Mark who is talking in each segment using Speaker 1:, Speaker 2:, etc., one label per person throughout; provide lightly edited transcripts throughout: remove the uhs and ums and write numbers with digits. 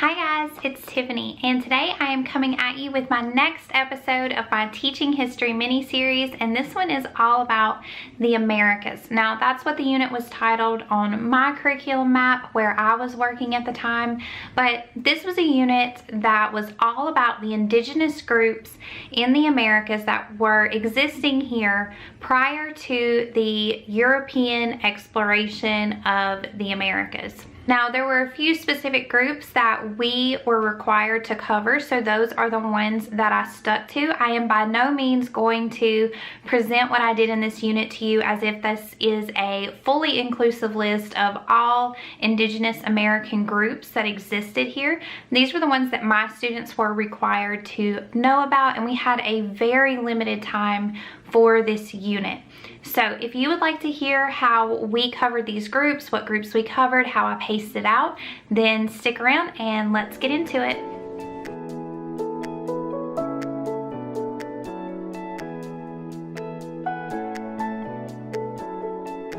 Speaker 1: Hi guys, it's Tiffany, and today I am coming at you with my next episode of my Teaching History mini-series, and this one is all about the Americas. Now, that's what the unit was titled on my curriculum map where I was working at the time, but this was a unit that was all about the indigenous groups in the Americas that were existing here prior to the European exploration of the Americas. Now, there were a few specific groups that we were required to cover, so those are the ones that I stuck to. I am by no means going to present what I did in this unit to you as if this is a fully inclusive list of all indigenous American groups that existed here. These were the ones that my students were required to know about, and we had a very limited time for this unit. So if you would like to hear how we covered these groups, what groups we covered, how I paced it out, then stick around and let's get into it.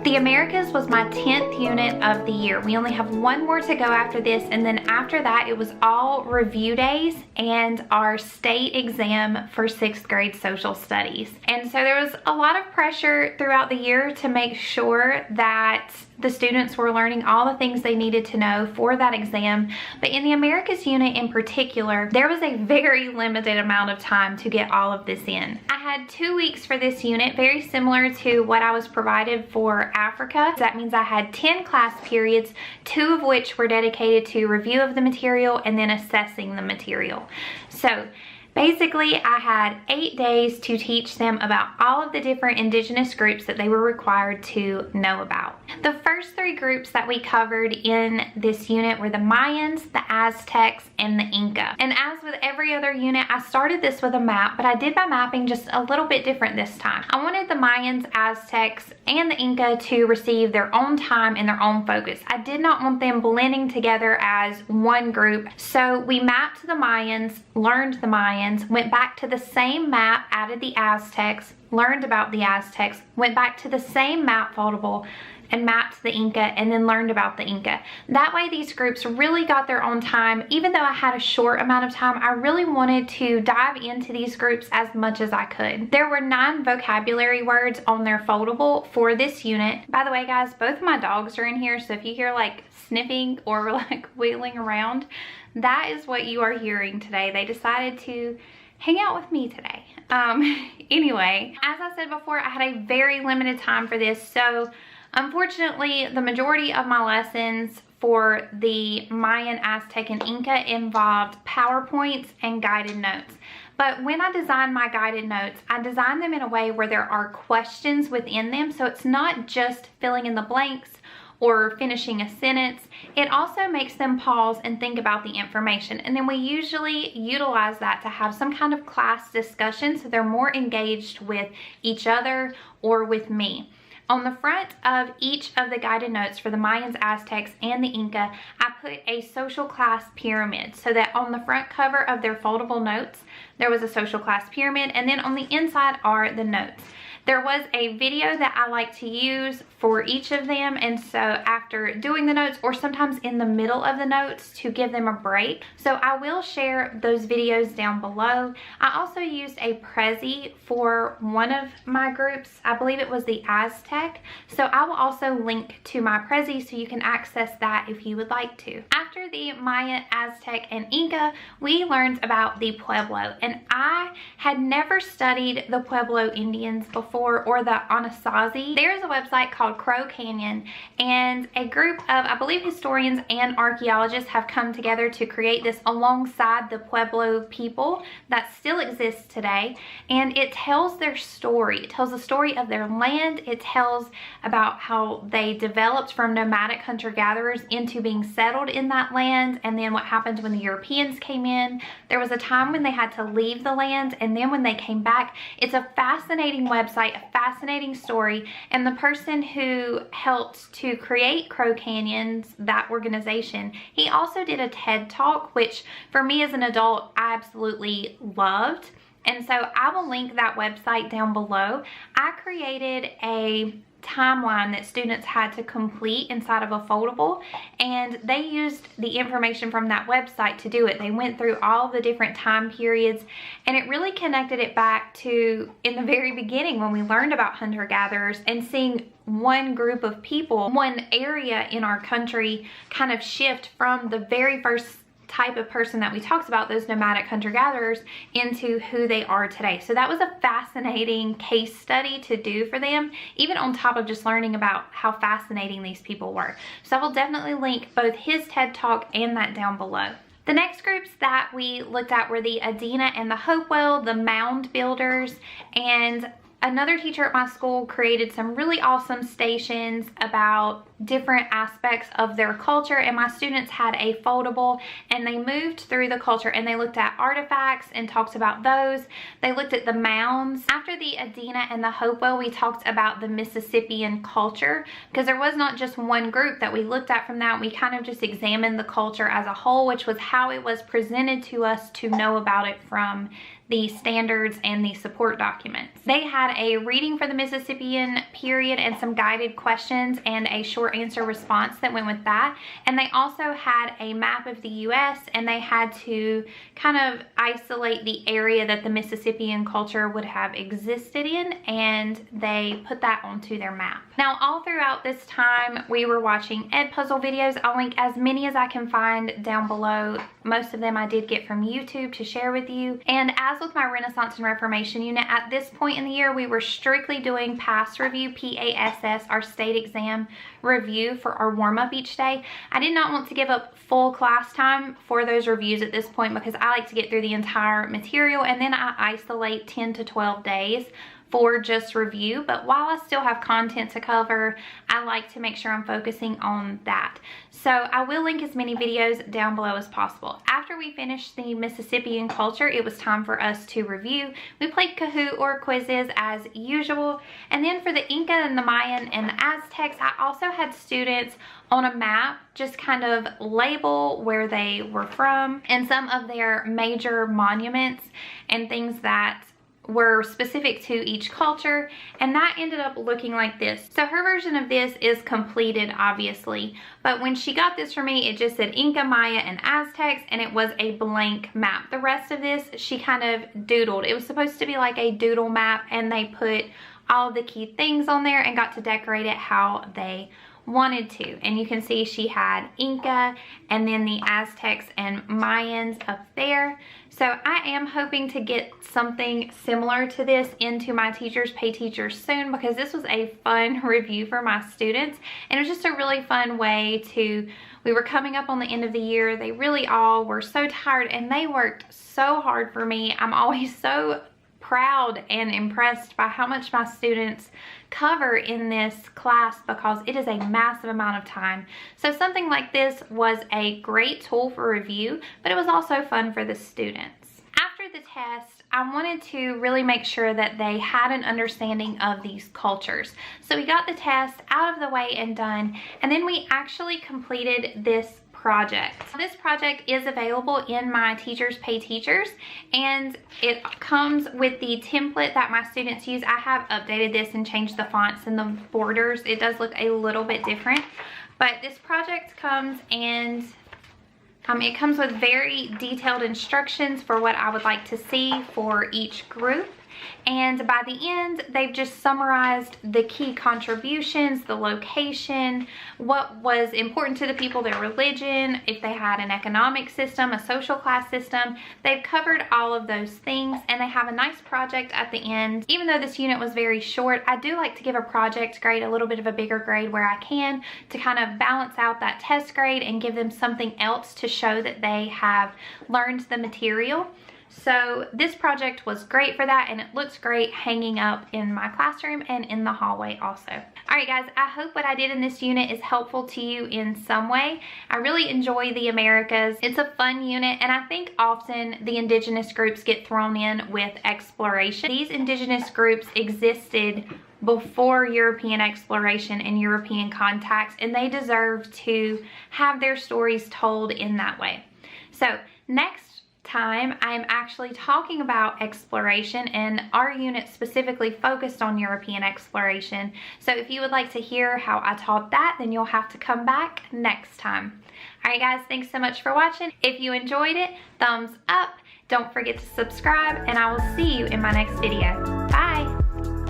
Speaker 1: The Americas was my 10th unit of the year. We only have one more to go after this, and then after that it was all review days and our state exam for 6th grade social studies. And so there was a lot of pressure throughout the year to make sure that the students were learning all the things they needed to know for that exam. But in the Americas unit in particular, there was a very limited amount of time to get all of this in. I had 2 weeks for this unit, very similar to what I was provided for Africa. That means I had 10 class periods, 2 of which were dedicated to review of the material and then assessing the material. So basically, I had 8 days to teach them about all of the different indigenous groups that they were required to know about. The first 3 groups that we covered in this unit were the Mayans, the Aztecs, and the Inca. And as with every other unit, I started this with a map, but I did my mapping just a little bit different this time. I wanted the Mayans, Aztecs, and the Inca to receive their own time and their own focus. I did not want them blending together as one group. So we mapped the Mayans, learned the Mayans, went back to the same map, added the Aztecs, learned about the Aztecs, went back to the same map foldable and mapped the Inca, and then learned about the Inca. That way these groups really got their own time. Even though I had a short amount of time, I really wanted to dive into these groups as much as I could. There were 9 vocabulary words on their foldable for this unit. By the way guys, both of my dogs are in here, so if you hear like sniffing or like wheeling around, that is what you are hearing today. They decided to hang out with me today. Anyway, as I said before, I had a very limited time for this, so unfortunately, the majority of my lessons for the Mayan, Aztec, and Inca involved PowerPoints and guided notes. But when I designed my guided notes, I designed them in a way where there are questions within them, so it's not just filling in the blanks or finishing a sentence. It also makes them pause and think about the information. And then we usually utilize that to have some kind of class discussion so they're more engaged with each other or with me. On the front of each of the guided notes for the Mayans, Aztecs, and the Inca, I put a social class pyramid so that on the front cover of their foldable notes, there was a social class pyramid, and then on the inside are the notes. There was a video that I like to use for each of them, and so after doing the notes or sometimes in the middle of the notes to give them a break. So I will share those videos down below. I also used a Prezi for one of my groups. I believe it was the Aztec. So I will also link to my Prezi so you can access that if you would like to. After the Maya, Aztec, and Inca, we learned about the Pueblo, and I had never studied the Pueblo Indians before, or the Anasazi. There's a website called Crow Canyon, and a group of, I believe, historians and archaeologists have come together to create this alongside the Pueblo people that still exists today, and it tells their story. It tells the story of their land. It tells about how they developed from nomadic hunter-gatherers into being settled in that land, and then what happened when the Europeans came in. There was a time when they had to leave the land, and then when they came back. It's a fascinating website, a fascinating story, and the person who helped to create Crow Canyons, that organization, he also did a TED Talk, which for me as an adult, I absolutely loved. And so I will link that website down below. I created a timeline that students had to complete inside of a foldable, and they used the information from that website to do it. They went through all the different time periods, and it really connected it back to in the very beginning when we learned about hunter-gatherers and seeing one group of people, one area in our country kind of shift from the very first type of person that we talked about, those nomadic hunter-gatherers, into who they are today. So that was a fascinating case study to do for them, even on top of just learning about how fascinating these people were. So I will definitely link both his TED Talk and that down below. The next groups that we looked at were the Edina and the Hopewell, the Mound builders, and another teacher at my school created some really awesome stations about different aspects of their culture, and my students had a foldable and they moved through the culture and they looked at artifacts and talked about those. They looked at the mounds. After the Edina and the Hopewell, we talked about the Mississippian culture, because there was not just one group that we looked at from that. We kind of just examined the culture as a whole, which was how it was presented to us to know about it from the standards and the support documents. They had a reading for the Mississippian period and some guided questions and a short answer response that went with that. And they also had a map of the US, and they had to kind of isolate the area that the Mississippian culture would have existed in, and they put that onto their map. Now, all throughout this time, we were watching Edpuzzle videos. I'll link as many as I can find down below. Most of them I did get from YouTube to share with you. And as with my Renaissance and Reformation unit, at this point in the year, we were strictly doing PASS review, PASS, our state exam review for our warm-up each day. I did not want to give up full class time for those reviews at this point, because I like to get through the entire material, and then I isolate 10 to 12 days for just review. But while I still have content to cover, I like to make sure I'm focusing on that. So I will link as many videos down below as possible. After we finished the Mississippian culture, it was time for us to review. We played Kahoot or quizzes as usual. And then for the Inca and the Mayan and the Aztecs, I also had students on a map just kind of label where they were from and some of their major monuments and things that were specific to each culture, and that ended up looking like this. So her version of this is completed, obviously, but when she got this for me, it just said Inca, Maya, and Aztecs, and it was a blank map. The rest of this, she kind of doodled. It was supposed to be like a doodle map, and they put all the key things on there and got to decorate it how they wanted to. And you can see she had Inca and then the Aztecs and Mayans up there. So I am hoping to get something similar to this into my Teachers Pay Teachers soon, because this was a fun review for my students, and it was just a really fun way to, we were coming up on the end of the year. They really all were so tired and they worked so hard for me. I'm always so proud and impressed by how much my students cover in this class, because it is a massive amount of time. So something like this was a great tool for review, but it was also fun for the students. After the test, I wanted to really make sure that they had an understanding of these cultures. So we got the test out of the way and done, and then we actually completed this project. This project is available in my Teachers Pay Teachers, and it comes with the template that my students use. I have updated this and changed the fonts and the borders. It does look a little bit different, but this project comes and it comes with very detailed instructions for what I would like to see for each group. And by the end, they've just summarized the key contributions, the location, what was important to the people, their religion, if they had an economic system, a social class system. They've covered all of those things, and they have a nice project at the end. Even though this unit was very short, I do like to give a project grade a little bit of a bigger grade where I can, to kind of balance out that test grade and give them something else to show that they have learned the material. So this project was great for that, and it looks great hanging up in my classroom and in the hallway also. All right, guys, I hope what I did in this unit is helpful to you in some way. I really enjoy the Americas. It's a fun unit, and I think often the indigenous groups get thrown in with exploration. These indigenous groups existed before European exploration and European contacts, and they deserve to have their stories told in that way. So next time, I'm actually talking about exploration, and our unit specifically focused on European exploration. So if you would like to hear how I taught that, then you'll have to come back next time. Alright guys, thanks so much for watching. If you enjoyed it, thumbs up. Don't forget to subscribe, and I will see you in my next video. Bye!